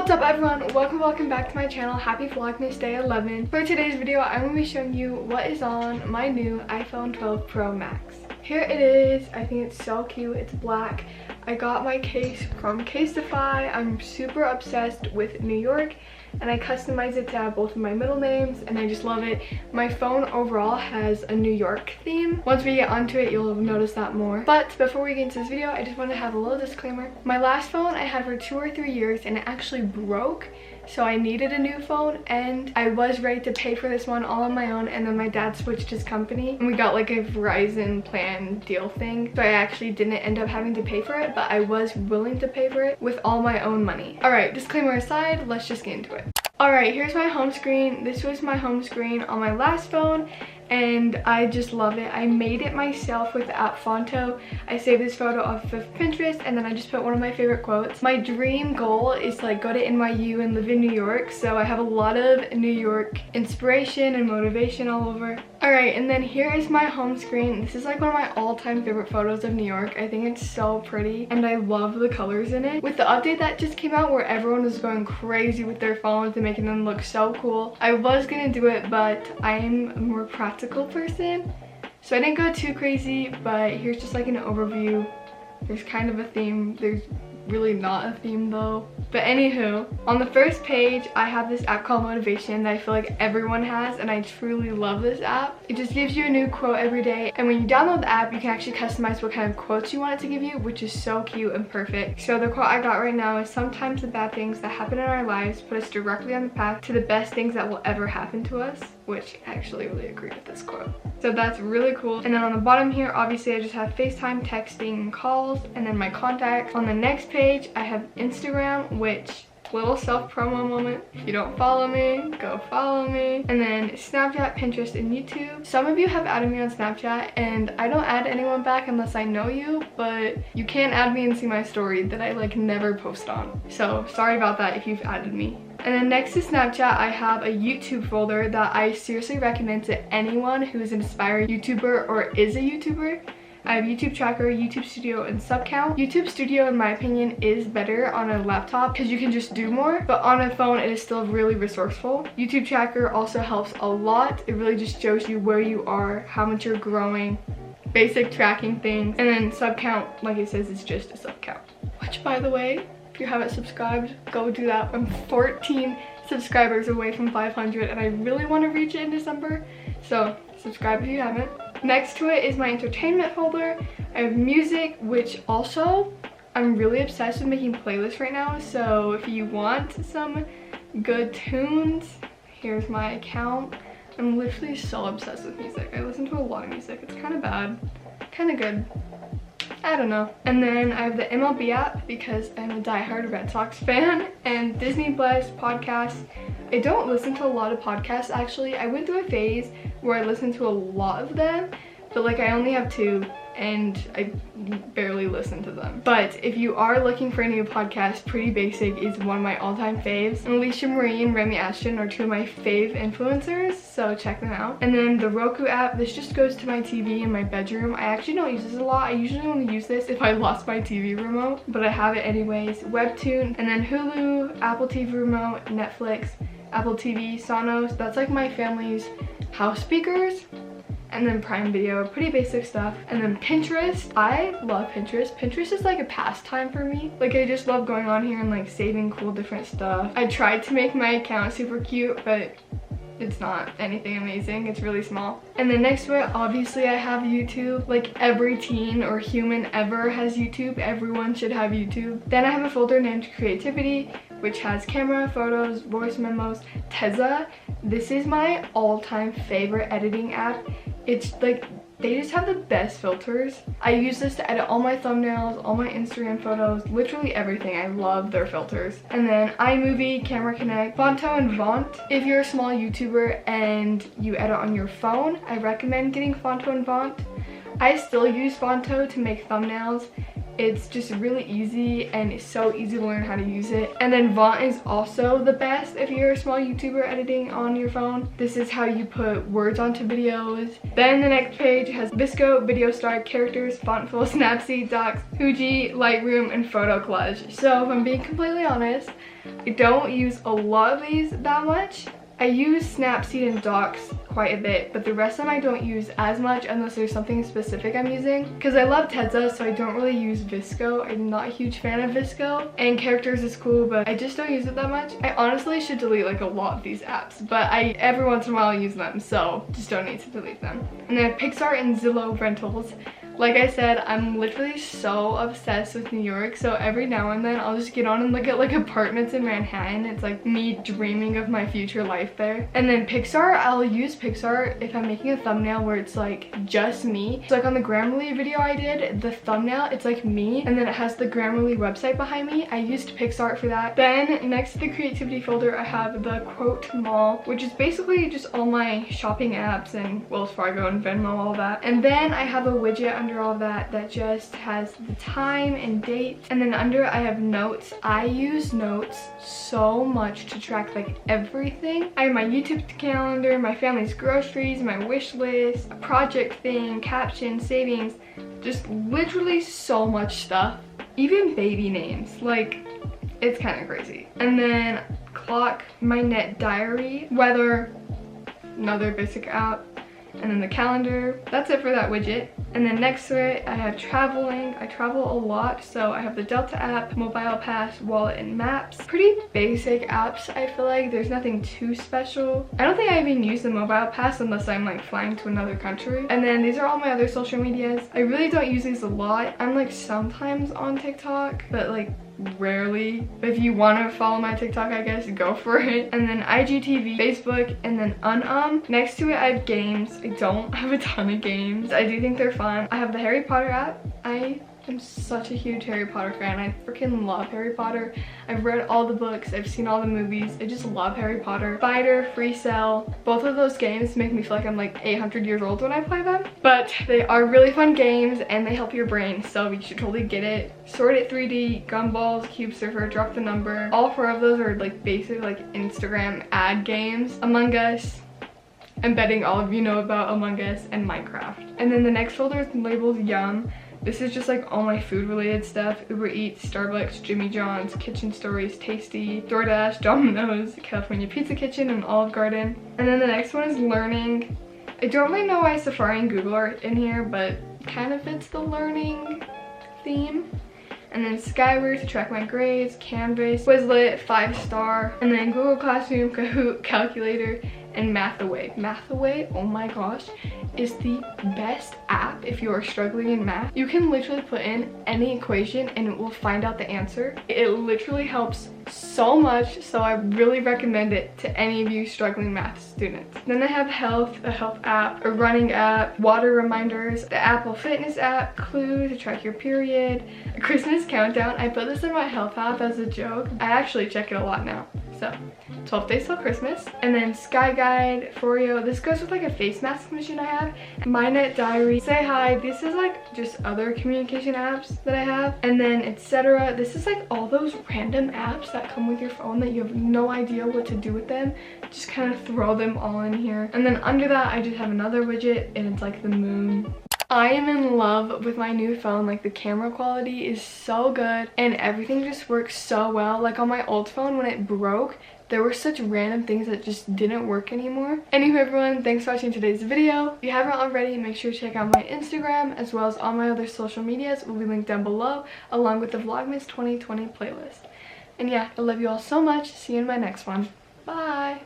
What's up everyone? Welcome back to my channel. Happy Vlogmas Day 11. For today's video, I'm going to be showing you what is on my new iPhone 12 Pro Max. Here it is. I think it's so cute. It's black. I got my case from Casetify. I'm super obsessed with New York and I customized it to have both of my middle names and I just love it. My phone overall has a New York theme. Once we get onto it, you'll notice that more. But before we get into this video, I just want to have a little disclaimer. My last phone I had for 2 or 3 years and it actually broke. So I needed a new phone and I was ready to pay for this one all on my own, and then my dad switched his company and we got like a Verizon plan deal thing. So I actually didn't end up having to pay for it, but I was willing to pay for it with all my own money. Alright, disclaimer aside, let's just get into it. Alright, here's my home screen. This was my home screen on my last phone and I just love it. I made it myself with the app Fonto. I saved this photo off of Pinterest and then I just put one of my favorite quotes. My dream goal is to like go to NYU and live in New York, so I have a lot of New York inspiration and motivation all over. Alright, and then here is my home screen. This is like one of my all-time favorite photos of New York. I think it's so pretty and I love the colors in it. With the update that just came out where everyone was going crazy with their phones and making them look so cool, I was gonna do it, but I'm a more practical person, so I didn't go too crazy. But here's just like an overview. There's kind of a theme. There's really not a theme though. But anywho, on the first page I have this app called Motivation that I feel like everyone has, and I truly love this app. It just gives you a new quote every day, and when you download the app you can actually customize what kind of quotes you want it to give you, which is so cute and perfect. So the quote I got right now is, sometimes the bad things that happen in our lives put us directly on the path to the best things that will ever happen to us, which I actually really agree with this quote. So that's really cool. And then on the bottom here, obviously I just have FaceTime, texting, and calls, and then my contacts. On the next page I have Instagram, which little self-promo moment. If you don't follow me, go follow me. And then Snapchat, Pinterest, and YouTube. Some of you have added me on Snapchat and I don't add anyone back unless I know you, but you can add me and see my story that I like never post on. So sorry about that if you've added me. And then next to Snapchat, I have a YouTube folder that I seriously recommend to anyone who is an aspiring YouTuber or is a YouTuber. I have YouTube Tracker, YouTube Studio, and Subcount. YouTube Studio, in my opinion, is better on a laptop because you can just do more, but on a phone it is still really resourceful. YouTube Tracker also helps a lot. It really just shows you where you are, how much you're growing, basic tracking things. And then Subcount, like it says, is just a subcount. Which, by the way, if you haven't subscribed, go do that. I'm 14 subscribers away from 500 and I really want to reach it in December, so subscribe if you haven't. Next to it is my entertainment folder. I have music, which also I'm really obsessed with making playlists right now, so if you want some good tunes, here's my account. I'm literally so obsessed with music. I listen to a lot of music. It's kind of bad, kind of good. I don't know. And then I have the MLB app because I'm a diehard Red Sox fan, and Disney Plus podcasts. I don't listen to a lot of podcasts actually. I went through a phase where I listened to a lot of them, but like I only have 2 and I barely listen to them. But if you are looking for a new podcast, Pretty Basic is one of my all-time faves. And Alicia Marie and Remy Ashton are 2 of my fave influencers, so check them out. And then the Roku app, this just goes to my TV in my bedroom. I actually don't use this a lot. I usually only use this if I lost my TV remote, but I have it anyways. Webtoon, and then Hulu, Apple TV remote, Netflix, Apple TV, Sonos. That's like my family's house speakers. And then Prime Video, pretty basic stuff. And then Pinterest. I love Pinterest. Pinterest is like a pastime for me. Like I just love going on here and like saving cool different stuff. I tried to make my account super cute, but it's not anything amazing. It's really small. And then next to it, obviously I have YouTube. Like every teen or human ever has YouTube. Everyone should have YouTube. Then I have a folder named Creativity, which has camera, photos, voice memos, Tezza. This is my all-time favorite editing app. It's like, they just have the best filters. I use this to edit all my thumbnails, all my Instagram photos, literally everything. I love their filters. And then iMovie, Camera Connect, Fonto, and Vaunt. If you're a small YouTuber and you edit on your phone, I recommend getting Fonto and Vaunt. I still use Fonto to make thumbnails. It's just really easy and it's so easy to learn how to use it. And then Font is also the best if you're a small YouTuber editing on your phone. This is how you put words onto videos. Then the next page has VSCO, Video Star, Characters, Fontful, Snapseed, Docs, Fuji, Lightroom, and Photo Collage. So if I'm being completely honest, I don't use a lot of these that much. I use Snapseed and Docs quite a bit, but the rest of them I don't use as much unless there's something specific I'm using. Because I love Tezza, so I don't really use VSCO. I'm not a huge fan of VSCO. And Characters is cool, but I just don't use it that much. I honestly should delete like a lot of these apps, but every once in a while use them, so just don't need to delete them. And then Pixar and Zillow rentals. Like I said, I'm literally so obsessed with New York, so every now and then I'll just get on and look at like apartments in Manhattan. It's like me dreaming of my future life there. And then Pixar, I'll use Pixar if I'm making a thumbnail where it's like just me. So like on the Grammarly video I did, the thumbnail, it's like me, and then it has the Grammarly website behind me. I used Pixar for that. Then next to the creativity folder, I have the Quote Mall, which is basically just all my shopping apps and Wells Fargo and Venmo, all that. And then I have a widget under all that just has the time and date. And then under it I have notes. I use notes so much to track like everything. I have my YouTube calendar, my family's groceries, my wish list, a project thing, caption, savings, just literally so much stuff. Even baby names, like it's kind of crazy. And then clock, my net diary, weather, another basic app, and then the calendar. That's it for that widget. And then next to it I have traveling. I travel a lot, so I have the Delta app, Mobile Pass, Wallet, and Maps. Pretty basic apps, I feel like. There's nothing too special. I don't think I even use the Mobile Pass unless I'm like flying to another country. And then these are all my other social medias. I really don't use these a lot. I'm like sometimes on TikTok, but like rarely. If you want to follow my TikTok, I guess go for it. And then IGTV, Facebook, and then next to it I have games. I don't have a ton of games. I do think they're fun. I have the Harry Potter app. I am such a huge Harry Potter fan. I freaking love Harry Potter. I've read all the books, I've seen all the movies. I just love Harry Potter. Fighter, Free Cell, both of those games make me feel like I'm like 800 years old when I play them. But they are really fun games and they help your brain, so you should totally get it. Sort It 3D, Gumballs, Cube Surfer, Drop the Number. All four of those are like basic like Instagram ad games. Among Us. I'm betting all of you know about Among Us and Minecraft. And then the next folder is labeled Yum. This is just like all my food related stuff. Uber Eats, Starbucks, Jimmy John's, Kitchen Stories, Tasty, DoorDash, Domino's, California Pizza Kitchen, and Olive Garden. And then the next one is learning. I don't really know why Safari and Google are in here, but kind of fits the learning theme. And then Skyward to track my grades, Canvas, Quizlet, 5-star, and then Google Classroom, Kahoot, Calculator, and Mathaway. Mathaway, oh my gosh, is the best app if you are struggling in math. You can literally put in any equation and it will find out the answer. It literally helps so much, so I really recommend it to any of you struggling math students. Then I have health, a health app, a running app, water reminders, the Apple Fitness app, Clue to track your period, a Christmas countdown. I put this in my health app as a joke. I actually check it a lot now. So 12 days till Christmas. And then Sky Guide, Foreo. This goes with like a face mask machine I have. My Net Diary, Say Hi. This is like just other communication apps that I have. And then etc. This is like all those random apps that come with your phone that you have no idea what to do with them. Just kind of throw them all in here. And then under that I just have another widget and it's like the moon. I am in love with my new phone. Like the camera quality is so good and everything just works so well. Like on my old phone when it broke, there were such random things that just didn't work anymore. Anywho everyone, thanks for watching today's video. If you haven't already, make sure to check out my Instagram as well as all my other social medias will be linked down below along with the Vlogmas 2020 playlist. And yeah, I love you all so much. See you in my next one. Bye!